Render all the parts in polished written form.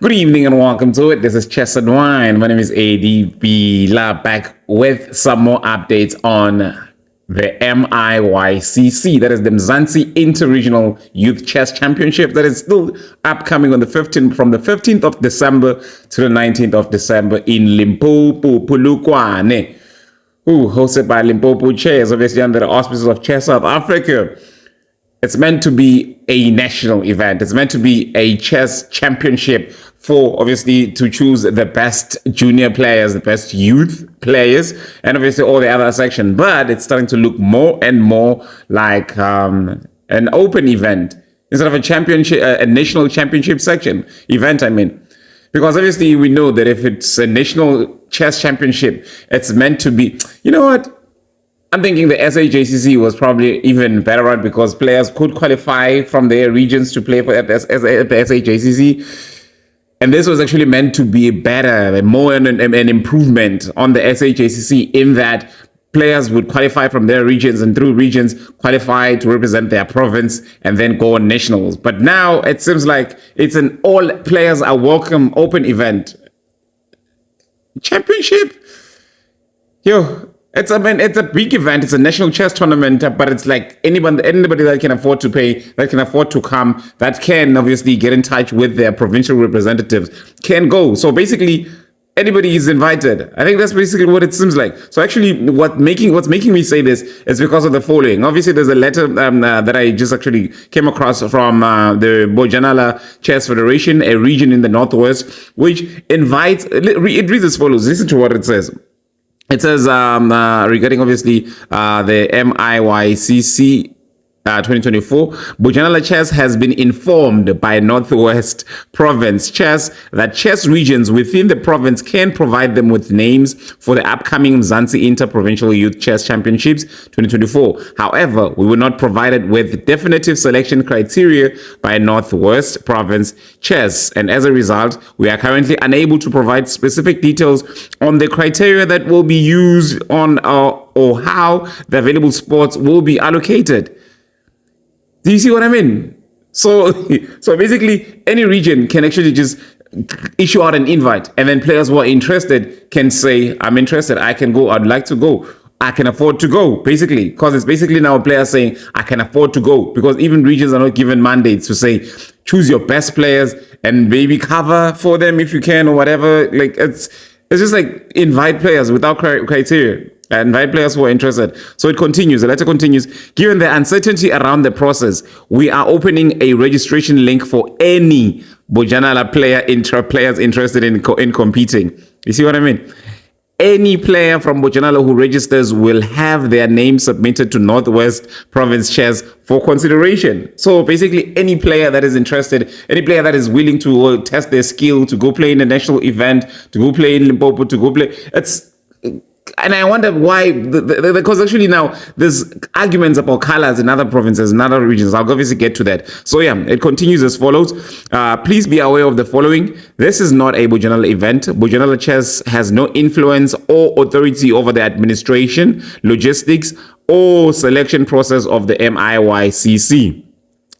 Good evening and welcome to it. This is Chess and Wine. My name is ADB Lab, back with some more updates on the MIYCC. That is the Mzansi Inter-Regional Youth Chess Championship that is still upcoming on the 15th, from the 15th of December to the 19th of December in Limpopo, Polokwane. Hosted by Limpopo Chess, obviously under the auspices of Chess South Africa. It's meant to be a national event. It's meant to be a chess championship for, obviously, to choose the best junior players, the best youth players, and obviously all the other section. But it's starting to look more and more like an open event instead of a championship, a national championship section event. Because obviously we know that if it's a national chess championship, it's meant to be, you know what? I'm thinking the SAJCC was probably even better run because players could qualify from their regions to play for the SAJCC. And this was actually meant to be better, more an improvement on the SAJCC, in that players would qualify from their regions and through regions qualify to represent their province and then go on nationals. But now it seems like it's an all players are welcome open event. Championship? It's a big event. It's a national chess tournament, but it's like anybody that can afford to pay, that can afford to come, that can obviously get in touch with their provincial representatives, can go. So basically, anybody is invited. I think that's basically what it seems like. So actually, what's making me say this is because of the following. Obviously, there's a letter that I just actually came across from the Bojanala Chess Federation, a region in the Northwest, which invites. It reads as follows. Listen to what it says. It says regarding obviously the MIYCC 2024, Bojanala Chess has been informed by Northwest Province Chess that chess regions within the province can provide them with names for the upcoming Mzansi Inter-Provincial Youth Chess Championships 2024. However, we were not provided with definitive selection criteria by Northwest Province Chess, and as a result, we are currently unable to provide specific details on the criteria that will be used on or how the available spots will be allocated. Do you see what I mean? So basically, any region can actually just issue out an invite, and then players who are interested can say, I'm interested, I can go, I'd like to go, I can afford to go, basically. Because it's basically now players saying, I can afford to go. Because even regions are not given mandates to say, choose your best players and maybe cover for them if you can or whatever. Like, it's just like invite players without criteria. And invite players who are interested. So it continues. The letter continues. Given the uncertainty around the process, we are opening a registration link for any Bojanala players interested in competing. You see what I mean? Any player from Bojanala who registers will have their name submitted to Northwest Province Chess for consideration. So basically, any player that is interested, any player that is willing to test their skill, to go play in a national event, to go play in Limpopo, to go play, and I wonder why, because actually now there's arguments about colors in other provinces, in other regions. I'll obviously get to that. So yeah, it continues as follows. Please be aware of the following. This is not a Bojanala event. Bojanala Chess has no influence or authority over the administration, logistics, or selection process of the MIYCC.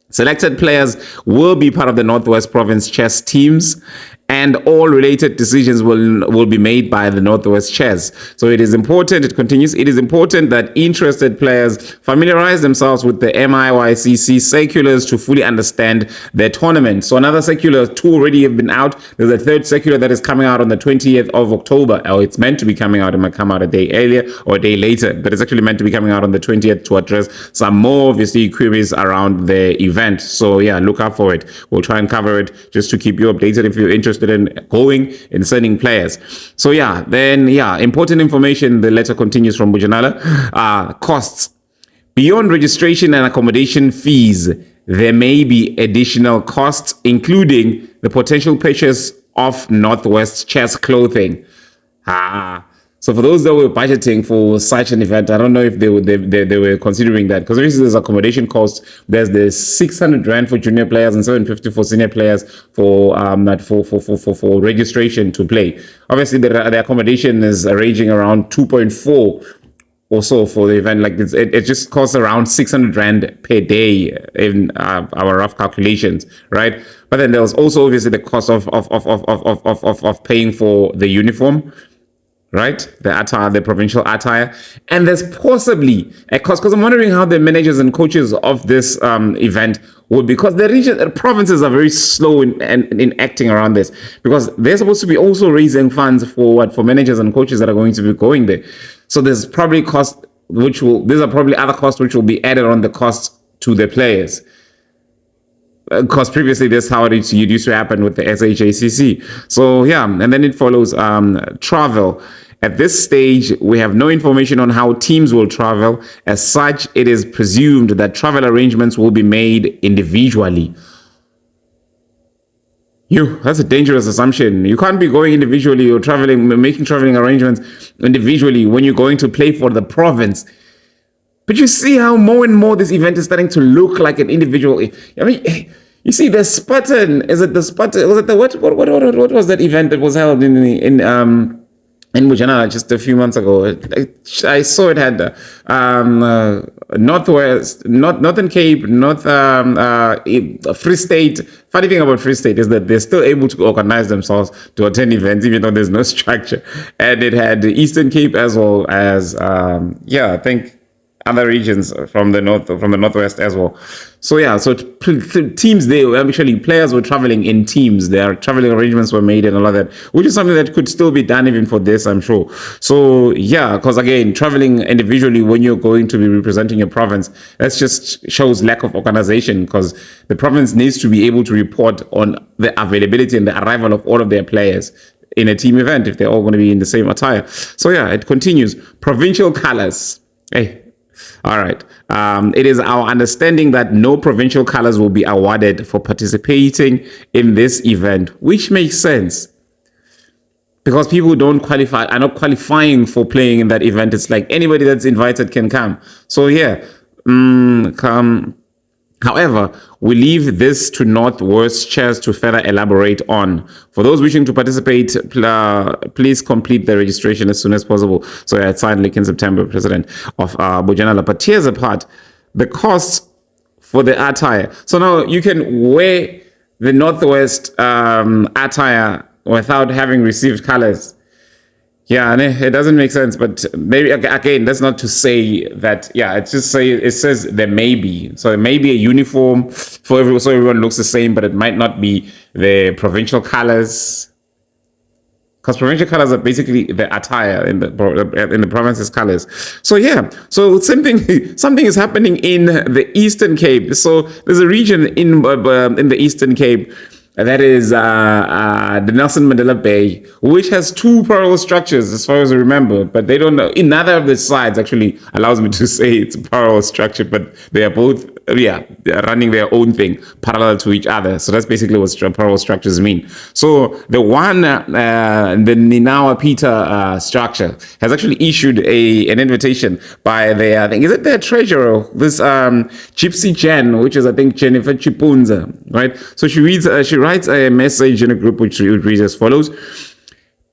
Selected players will be part of the Northwest Province chess teams, and all related decisions will be made by the Northwest Chess. So it is important, it continues, it is important that interested players familiarize themselves with the MIYCC circulars to fully understand their tournament. So another circular, two already have been out. There's a third circular that is coming out on the 20th of October. Or it's meant to be coming out. It might come out a day earlier or a day later, but it's actually meant to be coming out on the 20th to address some more, obviously, queries around the event. So yeah, look out for it. We'll try and cover it just to keep you updated if you're interested in going and sending players. So yeah, then yeah, important information. The letter continues from Bojanala. Costs. Beyond registration and accommodation fees, there may be additional costs, including the potential purchase of Northwest Chess clothing. So for those that were budgeting for such an event, I don't know if they were considering that, because obviously there's accommodation cost. There's the 600 rand for junior players and 750 for senior players for registration to play. Obviously the accommodation is ranging around 2.4 or so for the event. Like it just costs around 600 rand per day in our rough calculations, right? But then there was also obviously the cost of paying for the uniform, right? The attire, the provincial attire. And there's possibly a cost, because I'm wondering how the managers and coaches of this event would, because the provinces are very slow in acting around this, because they're supposed to be also raising funds for managers and coaches that are going to be going there. So there's probably cost, these are probably other costs which will be added on the cost to the players. Because previously this is how it used to happen with the SHACC. So yeah, and then it follows travel. At this stage, we have no information on how teams will travel. As such, it is presumed that travel arrangements will be made individually. That's a dangerous assumption. You can't be going individually or making traveling arrangements individually when you're going to play for the province. But you see how more and more this event is starting to look like an individual. I mean, you see the Spartan. Is it the Spartan? Was it the what was that event that was held in Bojanala just a few months ago? I saw it had Northern Cape, Free State. Funny thing about Free State is that they're still able to organize themselves to attend events, even though there's no structure. And it had the Eastern Cape as well as I think other regions from the northwest as well. So yeah, so teams there, actually players were traveling in teams. Their traveling arrangements were made and all of that, which is something that could still be done even for this, I'm sure. So yeah, because again, traveling individually when you're going to be representing your province, that just shows lack of organization, because the province needs to be able to report on the availability and the arrival of all of their players in a team event if they're all going to be in the same attire. So yeah, it continues. Provincial colors. Hey. All right. It is our understanding that no provincial colors will be awarded for participating in this event, which makes sense, because people who don't qualify are not qualifying for playing in that event. It's like anybody that's invited can come. So yeah, come. However, we leave this to Northwest Chairs to further elaborate on. For those wishing to participate, please complete the registration as soon as possible. So yeah, it's signed like in September, President of Bojanala. But tears apart, the costs for the attire. So now you can wear the Northwest attire without having received colors. Yeah, it doesn't make sense, but maybe again, that's not to say that. Yeah, it says there may be. So it may be a uniform for everyone, so everyone looks the same, but it might not be the provincial colors, because provincial colors are basically the attire in the province's colors. So yeah, so something is happening in the Eastern Cape. So there's a region in the Eastern Cape that is the Nelson Mandela Bay, which has two parallel structures, as far as I remember, but they don't know. In neither of the sides actually allows me to say it's a parallel structure, but they are both, they're running their own thing parallel to each other. So that's basically what parallel structures mean. So the one, the Ninawa Peter structure has actually issued an invitation by their, I think, is it their treasurer, this Gypsy Jen, which is, I think, Jennifer Chipunza, right? So she writes a message in a group which reads as follows: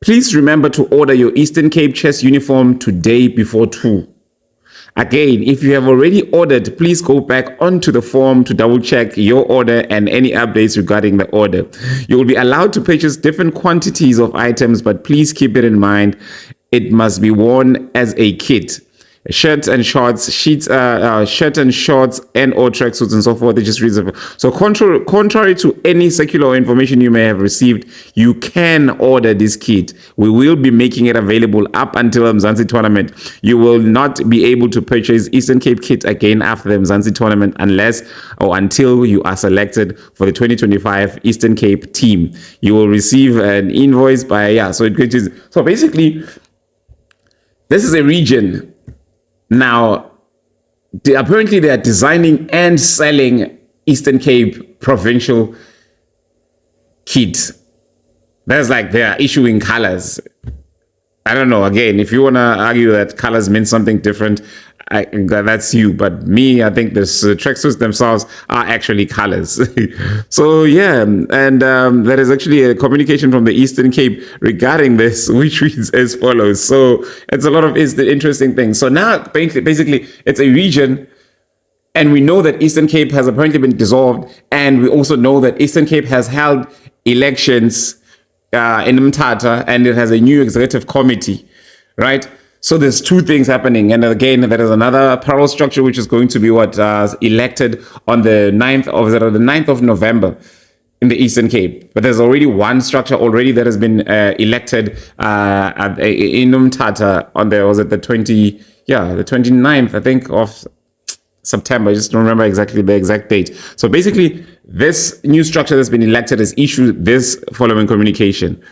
please remember to order your Eastern Cape chess uniform today before 2. Again, if you have already ordered, please go back onto the form to double check your order and any updates regarding the order. You will be allowed to purchase different quantities of items, but please keep it in mind, it must be worn as a kit. Shirt and shorts, shirt and shorts, and or tracksuits and so forth. It just reads. So contrary to any circular information you may have received, you can order this kit. We will be making it available up until the Mzansi tournament. You will not be able to purchase Eastern Cape kit again after the Mzansi tournament unless or until you are selected for the 2025 Eastern Cape team. You will receive an invoice by So basically, this is a region. Now, apparently they are designing and selling Eastern Cape provincial kits. That's like they are issuing colors. I don't know. Again, if you want to argue that colors mean something different, that's you. But me, I think the tracksuits themselves are actually colors. So yeah, and there is actually a communication from the Eastern Cape regarding this, which reads as follows. So it's a lot of interesting things. So now basically it's a region. And we know that Eastern Cape has apparently been dissolved. And we also know that Eastern Cape has held elections in Mthatha, and it has a new executive committee, right? So there's two things happening. And again, there is another parallel structure, which is going to be elected on the 9th of November in the Eastern Cape. But there's already one structure already that has been elected in Mthatha on the 29th, I think, of September. I just don't remember exactly the exact date. So basically, this new structure that's been elected has issued this following communication.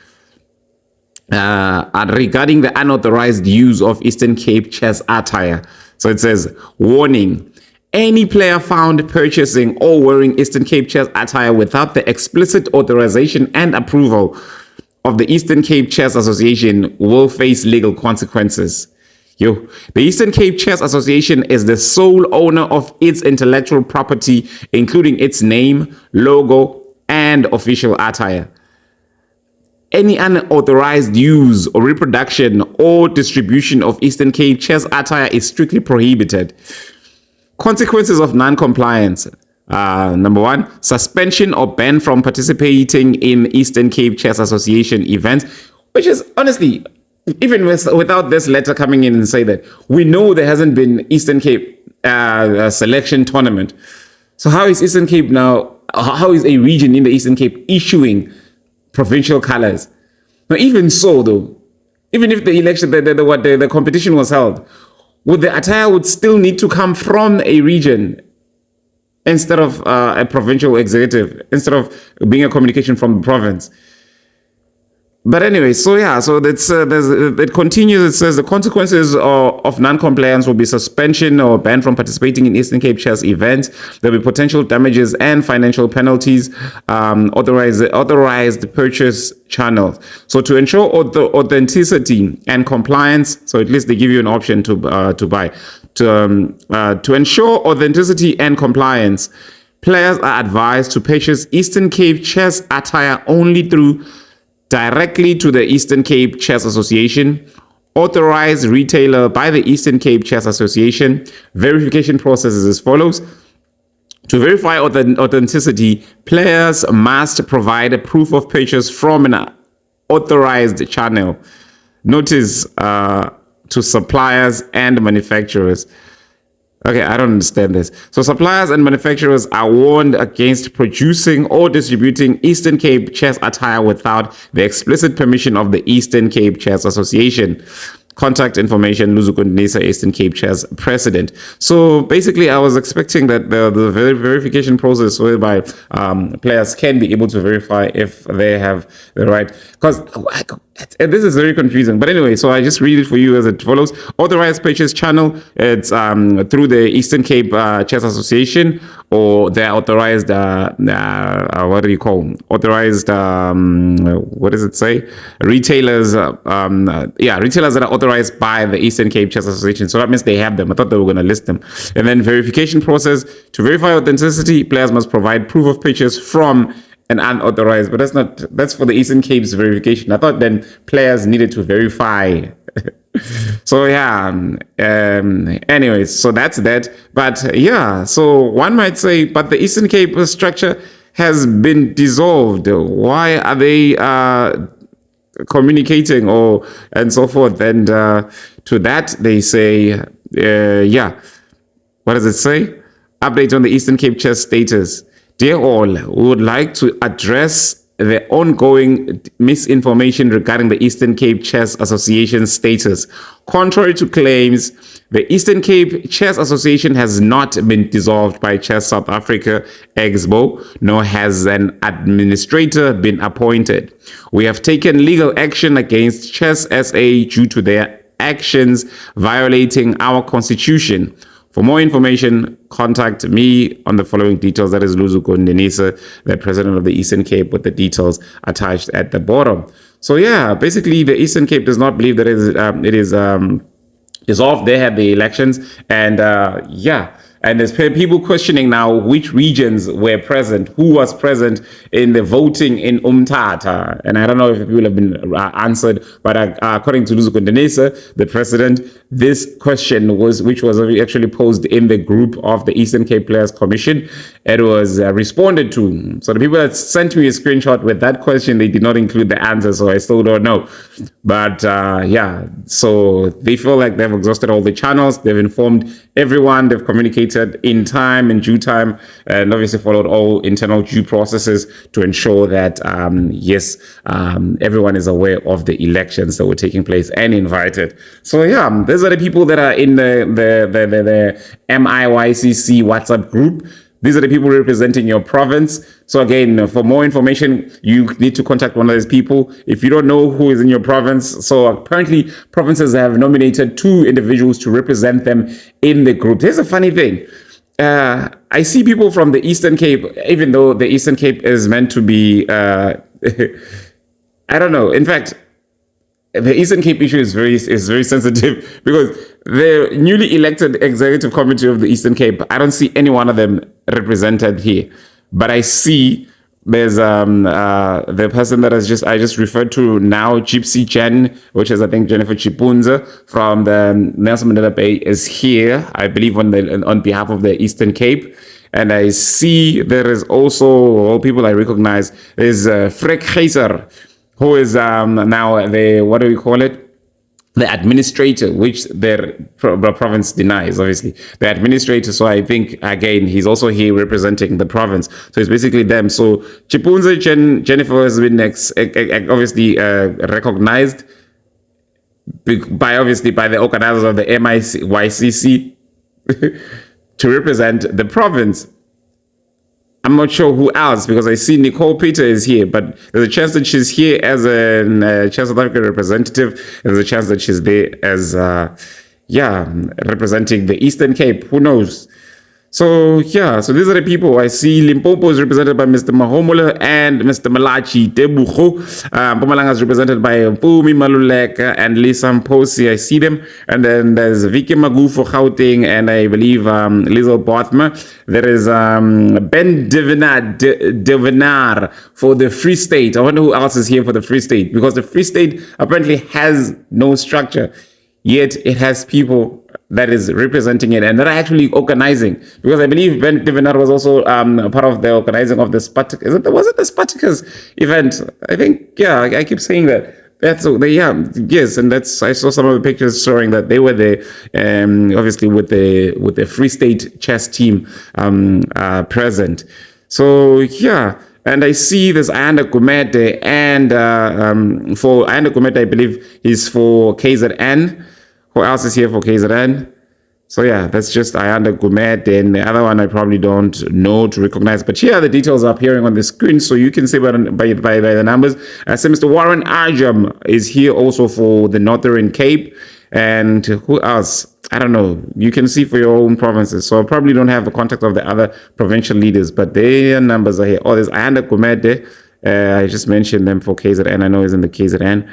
Regarding the unauthorized use of Eastern Cape chess attire. So it says, warning, any player found purchasing or wearing Eastern Cape chess attire without the explicit authorization and approval of the Eastern Cape Chess Association will face legal consequences. The Eastern Cape Chess Association is the sole owner of its intellectual property, including its name, logo, and official attire. Any unauthorized use or reproduction or distribution of Eastern Cape chess attire is strictly prohibited. Consequences of non-compliance. Number one, suspension or ban from participating in Eastern Cape Chess Association events, which is honestly, even without this letter coming in and say that, we know there hasn't been Eastern Cape selection tournament. So how is Eastern Cape now, how is a region in the Eastern Cape issuing provincial colors? Now, even so, though, even if the election, the competition was held, the attire would still need to come from a region instead of a provincial executive, instead of being a communication from the province. But anyway, so yeah, so it continues. It says the consequences of non-compliance will be suspension or ban from participating in Eastern Cape chess events. There'll be potential damages and financial penalties. Authorized purchase channels. So to ensure authenticity and compliance, so at least they give you an option to buy. To ensure authenticity and compliance, players are advised to purchase Eastern Cape chess attire only directly to the Eastern Cape Chess Association, authorized retailer by the Eastern Cape Chess Association. Verification process is as follows. To verify authenticity, players must provide a proof of purchase from an authorized channel. Notice to suppliers and manufacturers. Okay, I don't understand this. So suppliers and manufacturers are warned against producing or distributing Eastern Cape chess attire without the explicit permission of the Eastern Cape Chess Association. Contact information, Luzukundisa, Eastern Cape Chess President. So basically, I was expecting that the verification process whereby players can be able to verify if they have the right, because this is very confusing. But anyway, so I just read it for you as it follows. Authorized purchase channel, it's through the Eastern Cape Chess Association, or their authorized, what do you call them? Authorized, what does it say? Retailers, retailers that are authorized by the Eastern Cape Chess Association. So that means they have them. I thought they were going to list them. And then verification process. To verify authenticity, players must provide proof of purchase from an unauthorized, but that's for the Eastern Cape's verification. I thought then players needed to verify. So yeah, anyways, so that's that. But yeah, so one might say, but the Eastern Cape structure has been dissolved. Why are they communicating and so forth? And to that they say, what does it say? Update on the Eastern Cape chess status. Dear all, we would like to address the ongoing misinformation regarding the Eastern Cape Chess Association status. Contrary to claims, the Eastern Cape Chess Association has not been dissolved by Chess South Africa Expo, nor has an administrator been appointed. We have taken legal action against Chess SA due to their actions violating our constitution. For more information, contact me on the following details. That is Luzuko Ndenisa, the president of the Eastern Cape, with the details attached at the bottom. So yeah, basically the Eastern Cape does not believe that it is dissolved. They had the elections, and and there's people questioning now which regions were present, who was present in the voting in Umtata. And I don't know if people have been answered, but according to Luzo Kondenesa, the president, this question which was actually posed in the group of the Eastern Cape Players Commission. It was responded to. So the people that sent me a screenshot with that question, they did not include the answer, so I still don't know. But so they feel like they've exhausted all the channels. They've informed everyone. They've communicated in time, in due time, and obviously followed all internal due processes to ensure that, everyone is aware of the elections that were taking place and invited. So these are the people that are in the MIYCC WhatsApp group. These are the people representing your province. So again, for more information, you need to contact one of those people. If you don't know who is in your province, so apparently provinces have nominated 2 individuals to represent them in the group. Here's a funny thing. I see people from the Eastern Cape, even though the Eastern Cape is meant to be, I don't know. In fact, the Eastern Cape issue is very sensitive because the newly elected executive committee of the Eastern Cape, I don't see any one of them represented here, but I see there's the person that I just referred to now, Gypsy Jen, which is I think Jennifer Chipunza from the Nelson Mandela Bay, is here, I believe on behalf of the Eastern Cape. And I see there is also all people I recognize. There's Freek Geyser, who is now the, what do we call it? The administrator, which their province denies, obviously. The administrator, so I think, again, he's also here representing the province. So it's basically them. So Chipunza Jennifer has been obviously recognized by the organizers of the MIYCC to represent the province. I'm not sure who else, because I see Nicole Peter is here, but there's a chance that she's here as a South African representative. There's a chance that she's there as, representing the Eastern Cape. Who knows? So these are the people. I see Limpopo is represented by Mr. Mahomola and Mr. Malachi Tebucho. Mpumalanga is represented by Mpumi Maluleka and Lisa Mposi. I see them. And then there's Vicky Magu for Gauteng, and I believe Lizel Bothma. There is Ben Devenar for the Free State. I wonder who else is here for the Free State, because the Free State apparently has no structure, yet it has people that is representing it and that are actually organizing, because I believe Ben Devenar was also part of the organizing of the Spartacus. Was it the Spartacus event? I think, I keep saying that. Yes, and I saw some of the pictures showing that they were there, obviously with the Free State chess team present. So and I see this Ayanda Gumede, and for Ayanda Gumede, I believe he's for KZN. Who else is here for KZN? So that's just Ayanda Gumede, and the other one I probably don't know to recognize. But here are the details appearing on the screen, so you can see by the numbers. I see Mr. Warren Arjam is here also for the Northern Cape. And who else? I don't know. You can see for your own provinces. So I probably don't have the contact of the other provincial leaders, but their numbers are here. Oh, there's Ayanda Gumede. I just mentioned them for KZN. I know he's in the KZN.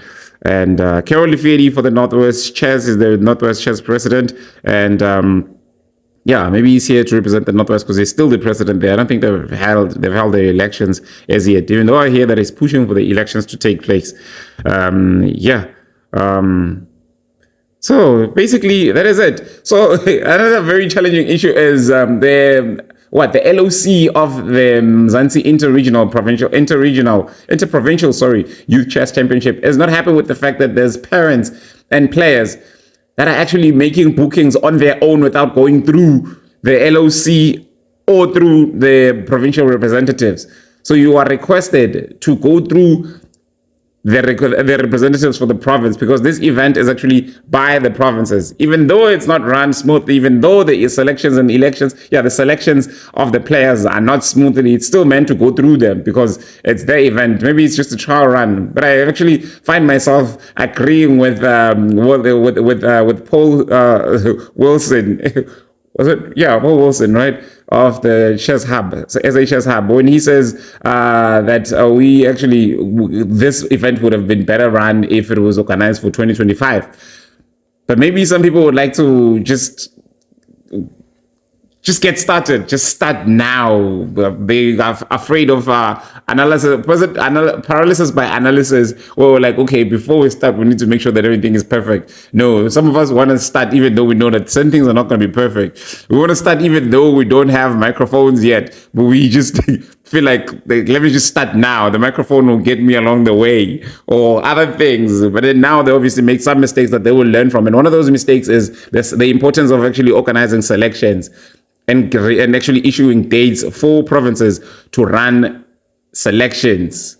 And Carol Leferi for the Northwest Chess is the Northwest Chess president. And maybe he's here to represent the Northwest because he's still the president there. I don't think they've held their elections as yet, even though I hear that he's pushing for the elections to take place. So basically, that is it. So another very challenging issue is the LOC of the Mzansi Inter-Provincial Youth Chess Championship is not happy with the fact that there's parents and players that are actually making bookings on their own without going through the LOC or through the provincial representatives. So you are requested to go through the representatives for the province, because this event is actually by the provinces. Even though it's not run smoothly, even though the selections and elections, the selections of the players are not smoothly, it's still meant to go through them because it's their event. Maybe it's just a trial run, but I actually find myself agreeing with Paul Wilson. Was it? Paul Wilson, right? Of the Chess Hub, so SA Chess Hub, when he says that this event would have been better run if it was organized for 2025. But maybe some people would like to just get started. Just start now. They are afraid of analysis. Was it paralysis by analysis? Or like, okay, before we start, we need to make sure that everything is perfect. No, some of us want to start even though we know that certain things are not going to be perfect. We want to start even though we don't have microphones yet, but we just feel like, let me just start now. The microphone will get me along the way, or other things. But then now they obviously make some mistakes that they will learn from. And one of those mistakes is the importance of actually organizing selections and actually issuing dates for provinces to run selections.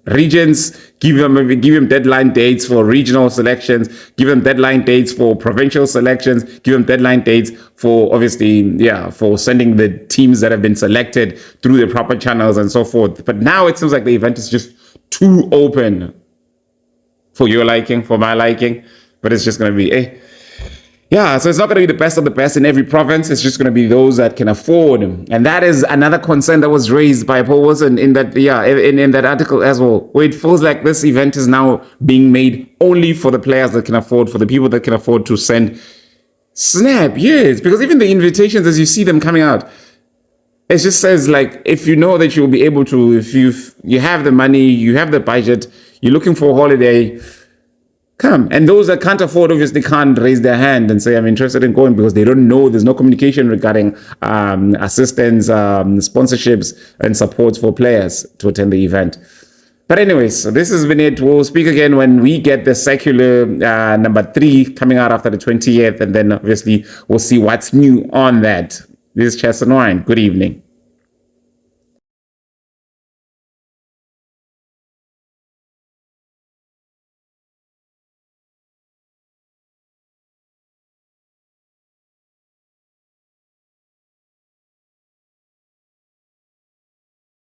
Regions, give them deadline dates for regional selections, give them deadline dates for provincial selections, give them deadline dates for, obviously, for sending the teams that have been selected through the proper channels and so forth. But now it seems like the event is just too open for your liking, for my liking, but it's just going to be, so it's not going to be the best of the best in every province. It's just going to be those that can afford. And that is another concern that was raised by Paul Wilson in that, in that article as well, where it feels like this event is now being made only for the players that can afford, for the people that can afford to send. Snap, yes, because even the invitations, as you see them coming out, it just says, like, if you know that you'll be able to, if you have the money, you have the budget, you're looking for a holiday, come. And those that can't afford obviously can't raise their hand and say, I'm interested in going, because they don't know. There's no communication regarding assistance, sponsorships, and supports for players to attend the event. But anyways, so this has been it. We'll speak again when we get the circular number 3 coming out after the 20th. And then obviously we'll see what's new on that. This is Chess and Wine. Good evening.